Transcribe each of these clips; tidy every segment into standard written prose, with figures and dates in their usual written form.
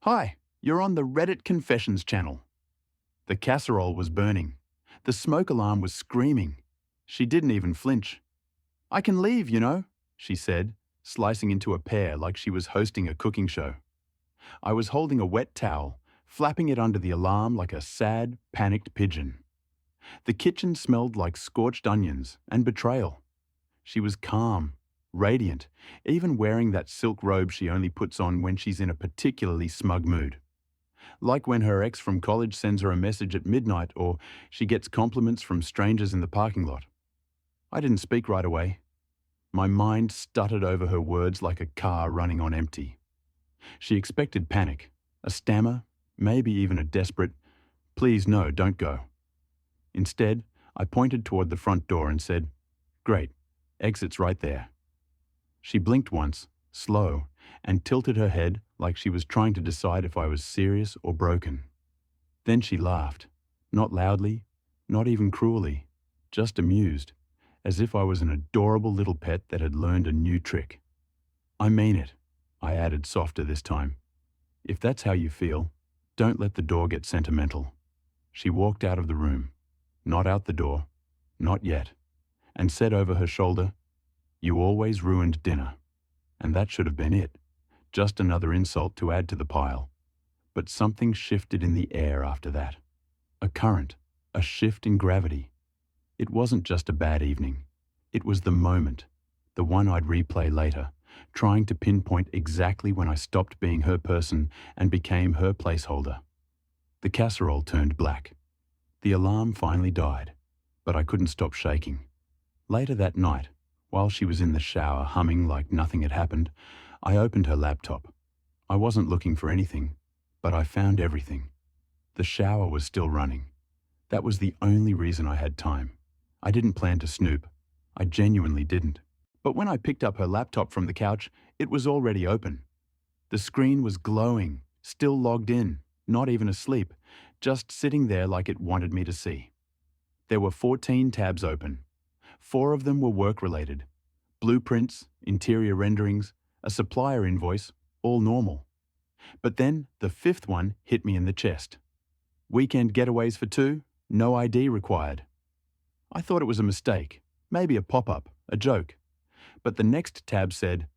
Hi, you're on the Reddit Confessions channel. The casserole was burning. The smoke alarm was screaming. She didn't even flinch. I can leave, she said, slicing into a pear like she was hosting a cooking show. I was holding a wet towel, flapping it under the alarm like a sad, panicked pigeon. The kitchen smelled like scorched onions and betrayal. She was calm, radiant, even wearing that silk robe she only puts on when she's in a particularly smug mood. Like when her ex from college sends her a message at midnight or she gets compliments from strangers in the parking lot. I didn't speak right away. My mind stuttered over her words like a car running on empty. She expected panic, a stammer, maybe even a desperate, "Please no, don't go." Instead, I pointed toward the front door and said, "Great, exit's right there." She blinked once, slow, and tilted her head like she was trying to decide if I was serious or broken. Then she laughed, not loudly, not even cruelly, just amused, as if I was an adorable little pet that had learned a new trick. "I mean it," I added softer this time. "If that's how you feel, don't let the door get sentimental." She walked out of the room, not out the door, not yet, and said over her shoulder, "You always ruined dinner." And that should have been it, just another insult to add to the pile. But something shifted in the air after that. A current, a shift in gravity. It wasn't just a bad evening. It was the moment, the one I'd replay later, trying to pinpoint exactly when I stopped being her person and became her placeholder. The casserole turned black. The alarm finally died, but I couldn't stop shaking. Later that night, while she was in the shower humming like nothing had happened, I opened her laptop. I wasn't looking for anything, but I found everything. The shower was still running. That was the only reason I had time. I didn't plan to snoop. I genuinely didn't. But when I picked up her laptop from the couch, it was already open. The screen was glowing, still logged in, not even asleep, just sitting there like it wanted me to see. There were 14 tabs open. 4 of them were work-related. Blueprints, interior renderings, a supplier invoice, all normal. But then the 5th one hit me in the chest. Weekend getaways for 2, no ID required. I thought it was a mistake, maybe a pop-up, a joke. But the next tab said,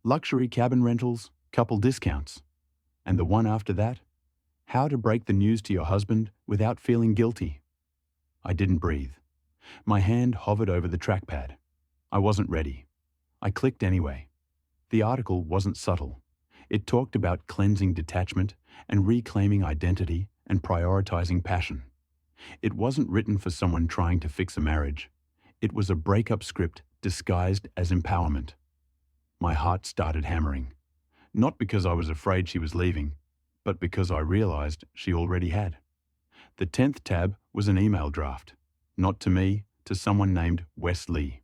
luxury cabin rentals, couple discounts. And the one after that, how to break the news to your husband without feeling guilty. I didn't breathe. My hand hovered over the trackpad. I wasn't ready. I clicked anyway. The article wasn't subtle. It talked about cleansing detachment and reclaiming identity and prioritizing passion. It wasn't written for someone trying to fix a marriage. It was a breakup script disguised as empowerment. My heart started hammering. Not because I was afraid she was leaving, but because I realized she already had. The 10th tab was an email draft. Not to me, to someone named Wes Lee.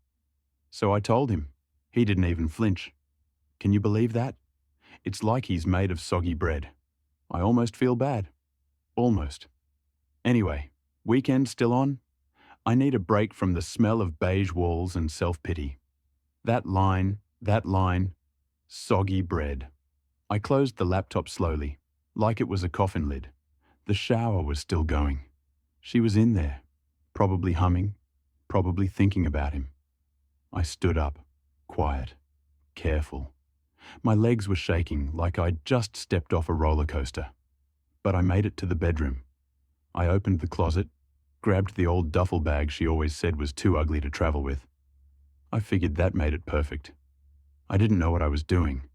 So I told him. He didn't even flinch. Can you believe that? It's like he's made of soggy bread. I almost feel bad. Almost. Anyway, weekend still on? I need a break from the smell of beige walls and self-pity. That line, soggy bread. I closed the laptop slowly, like it was a coffin lid. The shower was still going. She was in there, probably humming, probably thinking about him. I stood up, quiet, careful. My legs were shaking like I'd just stepped off a roller coaster. But I made it to the bedroom. I opened the closet, grabbed the old duffel bag she always said was too ugly to travel with. I figured that made it perfect. I didn't know what I was doing.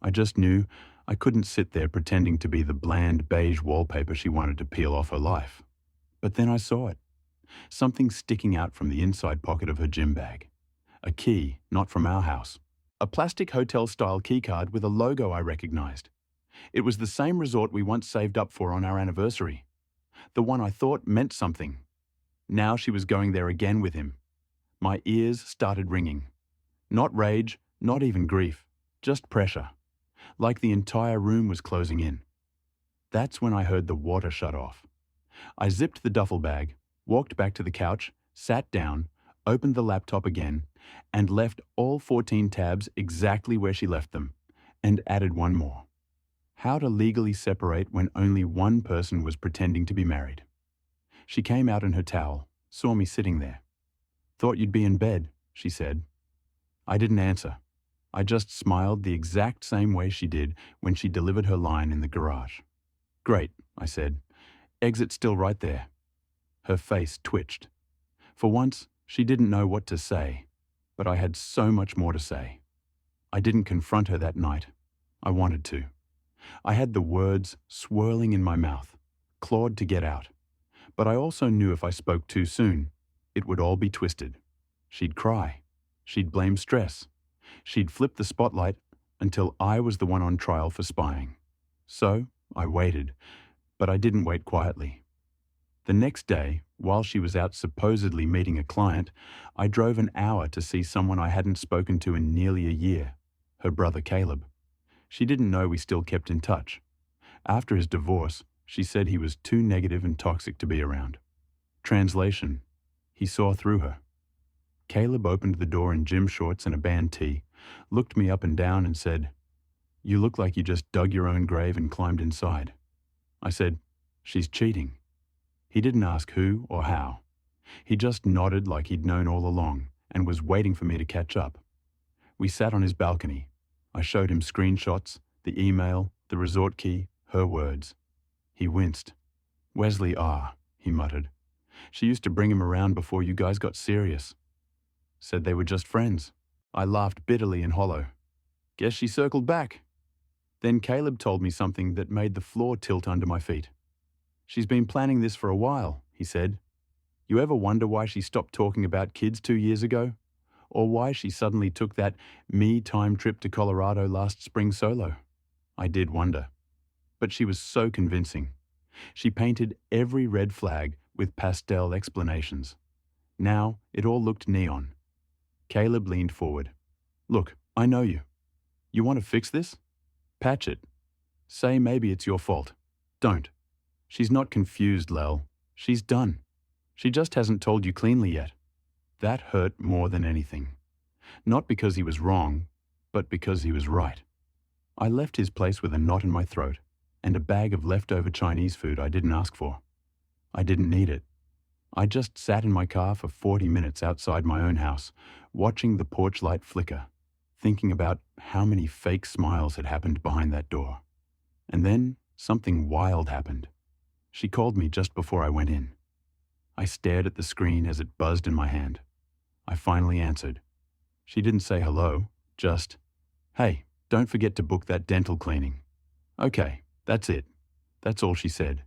I just knew I couldn't sit there pretending to be the bland beige wallpaper she wanted to peel off her life. But then I saw it. Something sticking out from the inside pocket of her gym bag. A key, not from our house. A plastic hotel-style keycard with a logo I recognized. It was the same resort we once saved up for on our anniversary. The one I thought meant something. Now she was going there again with him. My ears started ringing. Not rage, not even grief, just pressure. Like the entire room was closing in. That's when I heard the water shut off. I zipped the duffel bag, walked back to the couch, sat down, opened the laptop again, and left all 14 tabs exactly where she left them, and added one more. How to legally separate when only one person was pretending to be married. She came out in her towel, saw me sitting there. "Thought you'd be in bed," she said. I didn't answer. I just smiled the exact same way she did when she delivered her line in the garage. "Great," I said. "Exit's still right there." Her face twitched. For once, she didn't know what to say, but I had so much more to say. I didn't confront her that night. I wanted to. I had the words swirling in my mouth, clawed to get out. But I also knew if I spoke too soon, it would all be twisted. She'd cry. She'd blame stress. She'd flip the spotlight until I was the one on trial for spying. So I waited, but I didn't wait quietly. The next day, while she was out supposedly meeting a client, I drove an hour to see someone I hadn't spoken to in nearly a year, her brother Caleb. She didn't know we still kept in touch. After his divorce, she said he was too negative and toxic to be around. Translation: he saw through her. Caleb opened the door in gym shorts and a band tee, looked me up and down and said, "You look like you just dug your own grave and climbed inside." I said, "She's cheating." He didn't ask who or how. He just nodded like he'd known all along and was waiting for me to catch up. We sat on his balcony. I showed him screenshots, the email, the resort key, her words. He winced. "Wesley R.," he muttered. "She used to bring him around before you guys got serious." Said they were just friends. I laughed bitterly and hollow. Guess she circled back. Then Caleb told me something that made the floor tilt under my feet. "She's been planning this for a while," he said. "You ever wonder why she stopped talking about kids 2 years ago? Or why she suddenly took that me-time trip to Colorado last spring solo?" I did wonder. But she was so convincing. She painted every red flag with pastel explanations. Now it all looked neon. Caleb leaned forward. "Look, I know you. You want to fix this? Patch it. Say maybe it's your fault. Don't. She's not confused, Lel. She's done. She just hasn't told you cleanly yet." That hurt more than anything. Not because he was wrong, but because he was right. I left his place with a knot in my throat and a bag of leftover Chinese food I didn't ask for. I didn't need it. I just sat in my car for 40 minutes outside my own house, watching the porch light flicker, thinking about how many fake smiles had happened behind that door. And then something wild happened. She called me just before I went in. I stared at the screen as it buzzed in my hand. I finally answered. She didn't say hello, just, "Hey, don't forget to book that dental cleaning." "Okay, that's it." That's all she said.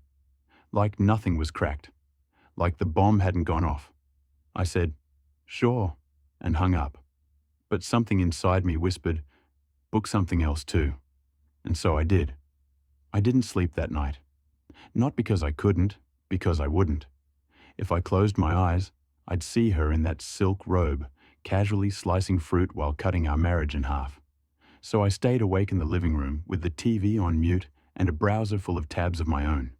Like nothing was cracked. Like the bomb hadn't gone off. I said, "Sure," and hung up. But something inside me whispered, "Book something else too." And so I did. I didn't sleep that night. Not because I couldn't, because I wouldn't. If I closed my eyes, I'd see her in that silk robe, casually slicing fruit while cutting our marriage in half. So I stayed awake in the living room with the TV on mute and a browser full of tabs of my own.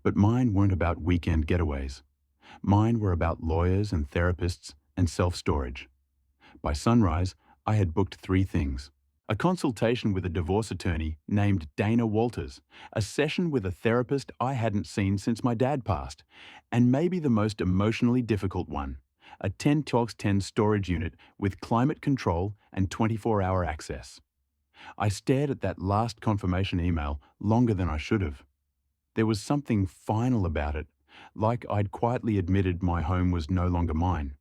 But mine weren't about weekend getaways. Mine were about lawyers and therapists and self-storage. By sunrise, I had booked 3 things. A consultation with a divorce attorney named Dana Walters, a session with a therapist I hadn't seen since my dad passed, and maybe the most emotionally difficult one, a 10x10 storage unit with climate control and 24-hour access. I stared at that last confirmation email longer than I should have. There was something final about it, like I'd quietly admitted my home was no longer mine.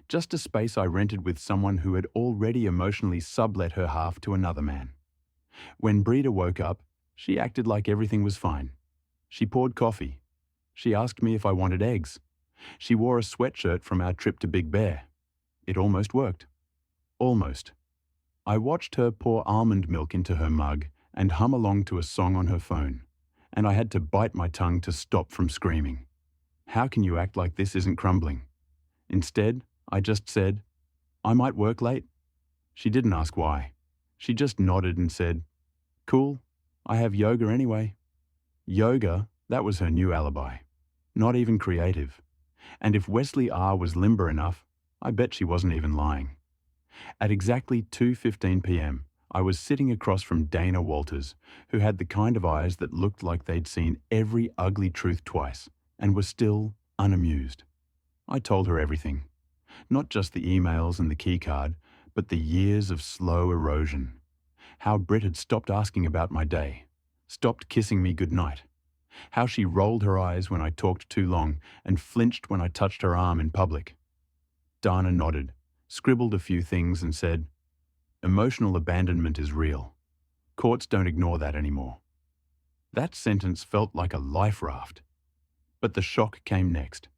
Just a space I rented with someone who had already emotionally sublet her half to another man. When Breda woke up, she acted like everything was fine. She poured coffee. She asked me if I wanted eggs. She wore a sweatshirt from our trip to Big Bear. It almost worked. Almost. I watched her pour almond milk into her mug and hum along to a song on her phone, and I had to bite my tongue to stop from screaming. How can you act like this isn't crumbling? Instead, I just said, "I might work late." She didn't ask why. She just nodded and said, "Cool, I have yoga anyway." Yoga, that was her new alibi. Not even creative. And if Wesley R. was limber enough, I bet she wasn't even lying. At exactly 2:15 p.m., I was sitting across from Dana Walters, who had the kind of eyes that looked like they'd seen every ugly truth twice and were still unamused. I told her everything, not just the emails and the keycard, but the years of slow erosion. How Britt had stopped asking about my day, stopped kissing me goodnight. How she rolled her eyes when I talked too long and flinched when I touched her arm in public. Dana nodded, scribbled a few things and said, "Emotional abandonment is real. Courts don't ignore that anymore." That sentence felt like a life raft. But the shock came next.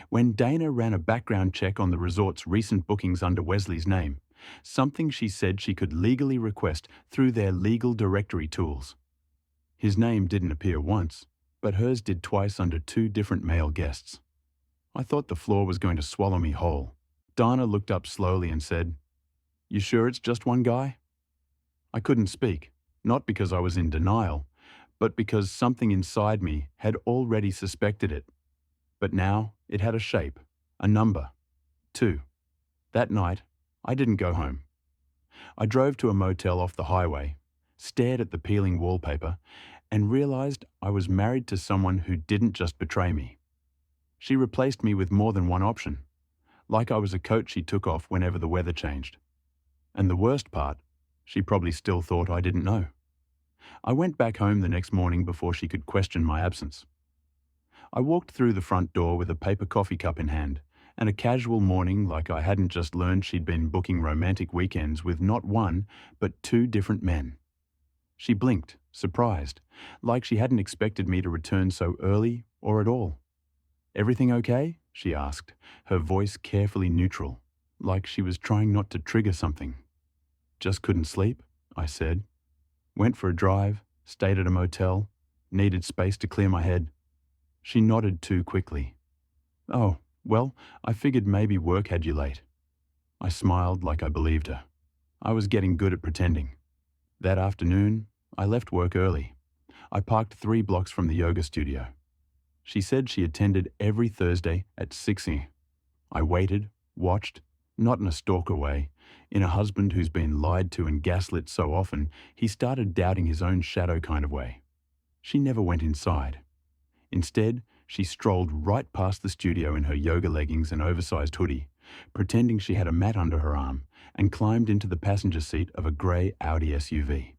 When Dana ran a background check on the resort's recent bookings under Wesley's name, something she said she could legally request through their legal directory tools. His name didn't appear once, but hers did twice under 2 different male guests. I thought the floor was going to swallow me whole. Dana looked up slowly and said, "You sure it's just one guy?" I couldn't speak, not because I was in denial, but because something inside me had already suspected it. But now it had a shape, a number, 2. That night, I didn't go home. I drove to a motel off the highway, stared at the peeling wallpaper, and realized I was married to someone who didn't just betray me. She replaced me with more than one option, like I was a coat she took off whenever the weather changed. And the worst part, she probably still thought I didn't know. I went back home the next morning before she could question my absence. I walked through the front door with a paper coffee cup in hand, and a casual morning like I hadn't just learned she'd been booking romantic weekends with not one, but 2 different men. She blinked, surprised, like she hadn't expected me to return so early or at all. "Everything okay?" she asked, her voice carefully neutral, like she was trying not to trigger something. "Just couldn't sleep," I said. "Went for a drive, stayed at a motel, needed space to clear my head." She nodded too quickly. "Oh, well, I figured maybe work had you late." I smiled like I believed her. I was getting good at pretending. That afternoon, I left work early. I parked 3 blocks from the yoga studio. She said she attended every Thursday at 6 a.m. I waited, watched, not in a stalker way, in a husband who's been lied to and gaslit so often he started doubting his own shadow kind of way. She never went inside. Instead, she strolled right past the studio in her yoga leggings and oversized hoodie, pretending she had a mat under her arm, and climbed into the passenger seat of a grey Audi SUV.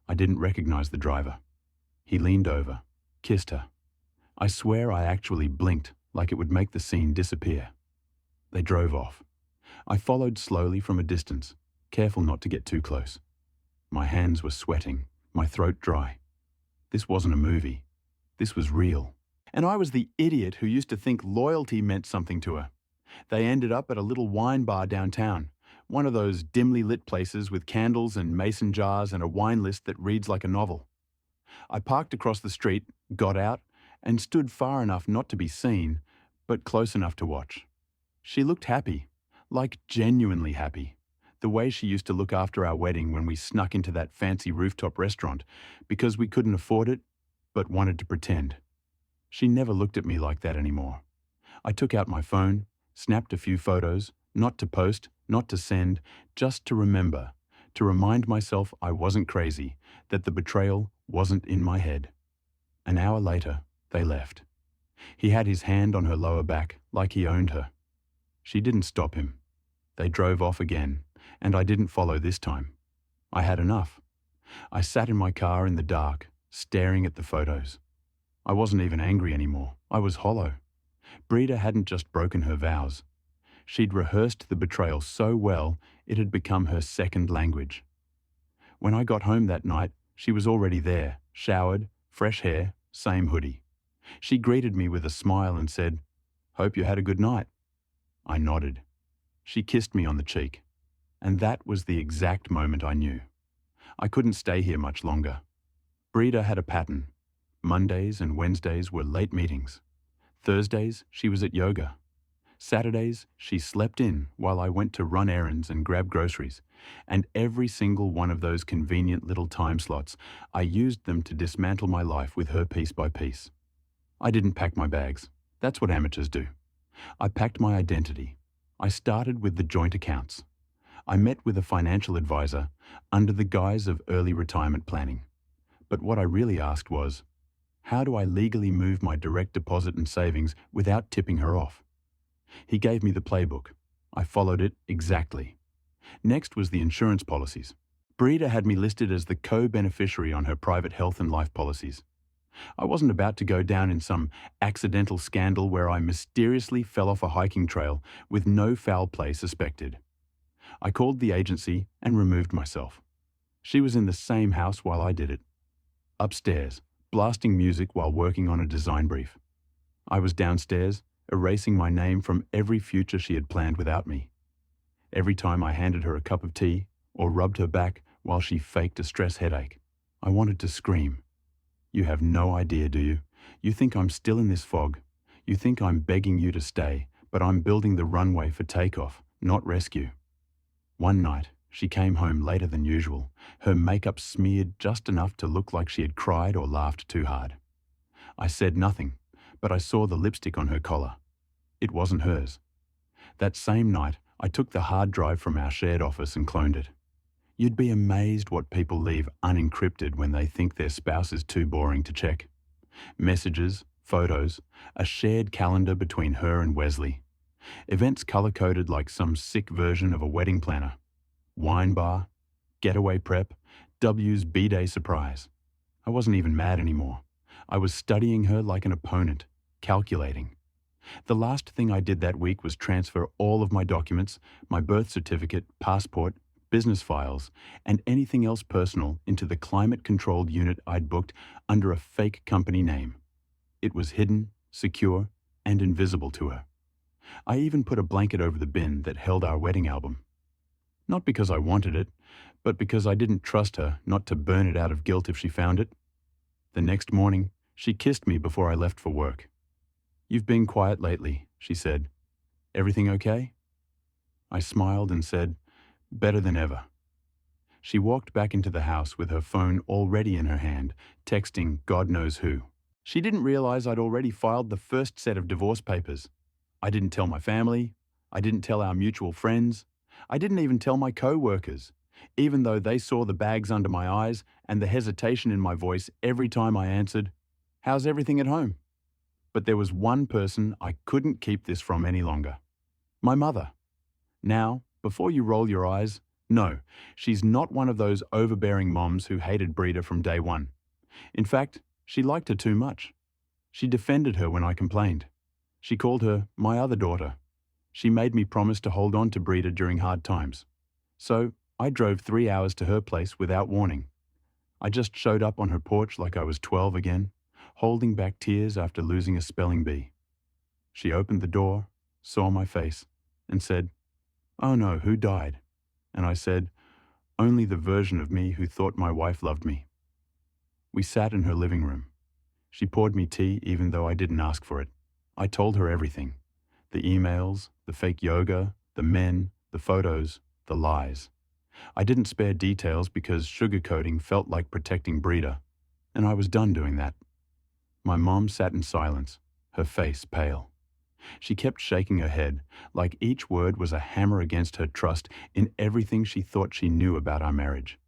I didn't recognize the driver. He leaned over, kissed her. I swear I actually blinked like it would make the scene disappear. They drove off. I followed slowly from a distance, careful not to get too close. My hands were sweating, my throat dry. This wasn't a movie. This was real. And I was the idiot who used to think loyalty meant something to her. They ended up at a little wine bar downtown, one of those dimly lit places with candles and mason jars and a wine list that reads like a novel. I parked across the street, got out, and stood far enough not to be seen, but close enough to watch. She looked happy, like genuinely happy, the way she used to look after our wedding when we snuck into that fancy rooftop restaurant because we couldn't afford it, but wanted to pretend. She never looked at me like that anymore. I took out my phone, snapped a few photos, not to post, not to send, just to remember, to remind myself I wasn't crazy, that the betrayal wasn't in my head. An hour later, they left. He had his hand on her lower back, like he owned her. She didn't stop him. They drove off again, and I didn't follow this time. I had enough. I sat in my car in the dark, staring at the photos. I wasn't even angry anymore. I was hollow. Brita hadn't just broken her vows. She'd rehearsed the betrayal so well, it had become her second language. When I got home that night, she was already there, showered, fresh hair, same hoodie. She greeted me with a smile and said, "Hope you had a good night." I nodded. She kissed me on the cheek. And that was the exact moment I knew. I couldn't stay here much longer. Brita had a pattern. Mondays and Wednesdays were late meetings. Thursdays, she was at yoga. Saturdays, she slept in while I went to run errands and grab groceries. And every single one of those convenient little time slots, I used them to dismantle my life with her piece by piece. I didn't pack my bags. That's what amateurs do. I packed my identity. I started with the joint accounts. I met with a financial advisor under the guise of early retirement planning. But what I really asked was, how do I legally move my direct deposit and savings without tipping her off? He gave me the playbook. I followed it exactly. Next was the insurance policies. Breda had me listed as the co-beneficiary on her private health and life policies. I wasn't about to go down in some accidental scandal where I mysteriously fell off a hiking trail with no foul play suspected. I called the agency and removed myself. She was in the same house while I did it. Upstairs, blasting music while working on a design brief. I was downstairs, erasing my name from every future she had planned without me. Every time I handed her a cup of tea or rubbed her back while she faked a stress headache, I wanted to scream. You have no idea, do you? You think I'm still in this fog. You think I'm begging you to stay, but I'm building the runway for takeoff, not rescue. One night, she came home later than usual, her makeup smeared just enough to look like she had cried or laughed too hard. I said nothing, but I saw the lipstick on her collar. It wasn't hers. That same night, I took the hard drive from our shared office and cloned it. You'd be amazed what people leave unencrypted when they think their spouse is too boring to check. Messages, photos, a shared calendar between her and Wesley. Events color-coded like some sick version of a wedding planner. Wine bar, getaway prep, W's B-Day surprise. I wasn't even mad anymore. I was studying her like an opponent, calculating. The last thing I did that week was transfer all of my documents, my birth certificate, passport, business files, and anything else personal into the climate-controlled unit I'd booked under a fake company name. It was hidden, secure, and invisible to her. I even put a blanket over the bin that held our wedding album. Not because I wanted it, but because I didn't trust her not to burn it out of guilt if she found it. The next morning, she kissed me before I left for work. "You've been quiet lately," she said. "Everything okay?" I smiled and said, "Better than ever." She walked back into the house with her phone already in her hand, texting God knows who. She didn't realize I'd already filed the first set of divorce papers. I didn't tell my family. I didn't tell our mutual friends. I didn't even tell my co-workers, even though they saw the bags under my eyes and the hesitation in my voice every time I answered, "How's everything at home?" But there was one person I couldn't keep this from any longer. My mother. Now, before you roll your eyes, no, she's not one of those overbearing moms who hated Breda from day one. In fact, she liked her too much. She defended her when I complained. She called her my other daughter. She made me promise to hold on to Breda during hard times. So I drove 3 hours to her place without warning. I just showed up on her porch like I was 12 again, holding back tears after losing a spelling bee. She opened the door, saw my face, and said, "Oh no, who died?" And I said, "Only the version of me who thought my wife loved me." We sat in her living room. She poured me tea even though I didn't ask for it. I told her everything. The emails, the fake yoga, the men, the photos, the lies. I didn't spare details because sugarcoating felt like protecting Breda, and I was done doing that. My mom sat in silence, her face pale. She kept shaking her head, like each word was a hammer against her trust in everything she thought she knew about our marriage.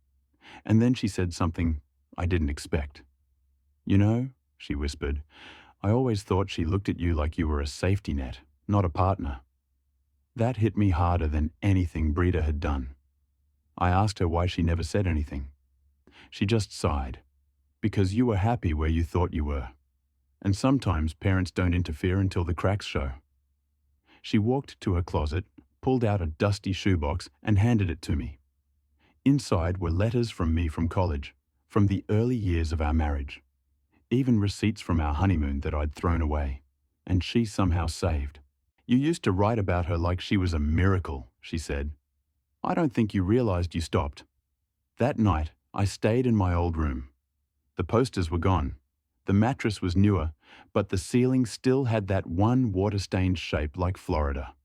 And then she said something I didn't expect. "You know," she whispered, "I always thought she looked at you like you were a safety net, not a partner." That hit me harder than anything Breda had done. I asked her why she never said anything. She just sighed. "Because you were happy where you thought you were. And sometimes parents don't interfere until the cracks show." She walked to her closet, pulled out a dusty shoebox, and handed it to me. Inside were letters from me from college, from the early years of our marriage. Even receipts from our honeymoon that I'd thrown away, and she somehow saved. "You used to write about her like she was a miracle," she said. "I don't think you realized you stopped." That night, I stayed in my old room. The posters were gone. The mattress was newer, but the ceiling still had that one water-stained shape like Florida.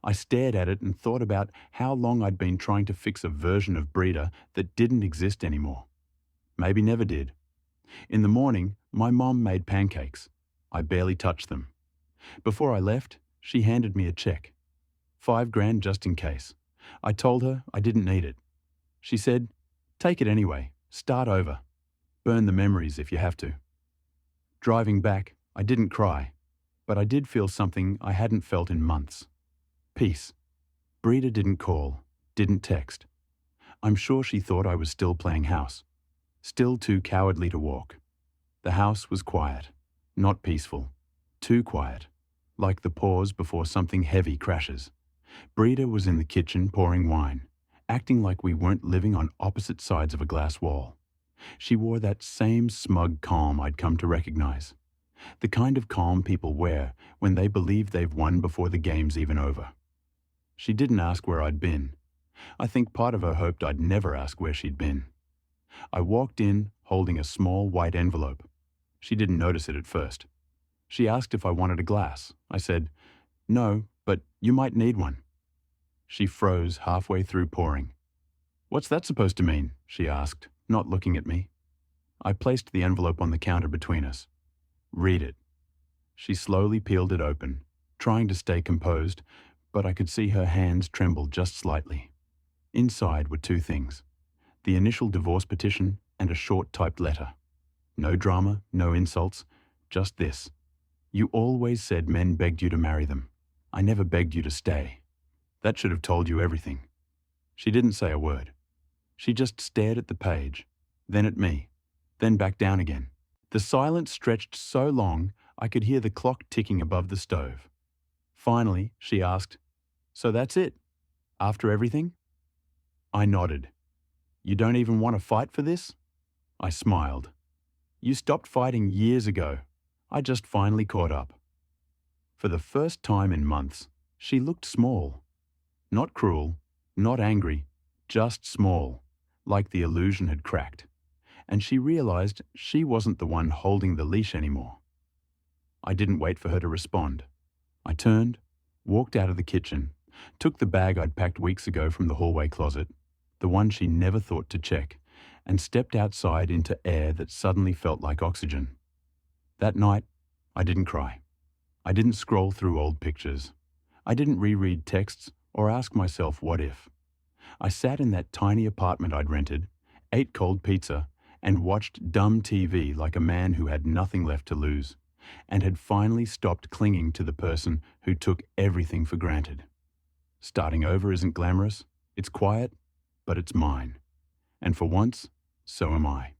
I stared at it and thought about how long I'd been trying to fix a version of Breda that didn't exist anymore. Maybe never did. In the morning, my mom made pancakes. I barely touched them. Before I left, she handed me a check. $5,000 just in case. I told her I didn't need it. She said, "Take it anyway. Start over. Burn the memories if you have to." Driving back, I didn't cry, but I did feel something I hadn't felt in months. Peace. Breda didn't call, didn't text. I'm sure she thought I was still playing house, still too cowardly to walk. The house was quiet, not peaceful, too quiet, like the pause before something heavy crashes. Breda was in the kitchen pouring wine, acting like we weren't living on opposite sides of a glass wall. She wore that same smug calm I'd come to recognize, the kind of calm people wear when they believe they've won before the game's even over. She didn't ask where I'd been. I think part of her hoped I'd never ask where she'd been. I walked in holding a small white envelope. She didn't notice it at first. She asked if I wanted a glass. I said, "No, but you might need one." She froze halfway through pouring. "What's that supposed to mean?" she asked, not looking at me. I placed the envelope on the counter between us. "Read it." She slowly peeled it open, trying to stay composed, but I could see her hands tremble just slightly. Inside were two things: the initial divorce petition and a short typed letter. No drama, no insults, just this: "You always said men begged you to marry them. I never begged you to stay." That should have told you everything. She didn't say a word. She just stared at the page, then at me, then back down again. The silence stretched so long I could hear the clock ticking above the stove. Finally, she asked, "So that's it? After everything?" I nodded. "You don't even want to fight for this?" I smiled. "You stopped fighting years ago. I just finally caught up." For the first time in months, she looked small. Not cruel, not angry, just small, like the illusion had cracked. And she realized she wasn't the one holding the leash anymore. I didn't wait for her to respond. I turned, walked out of the kitchen, took the bag I'd packed weeks ago from the hallway closet, the one she never thought to check, and stepped outside into air that suddenly felt like oxygen. That night, I didn't cry. I didn't scroll through old pictures. I didn't reread texts or ask myself what if. I sat in that tiny apartment I'd rented, ate cold pizza, and watched dumb TV like a man who had nothing left to lose, and had finally stopped clinging to the person who took everything for granted. Starting over isn't glamorous, it's quiet, but it's mine. And for once, so am I.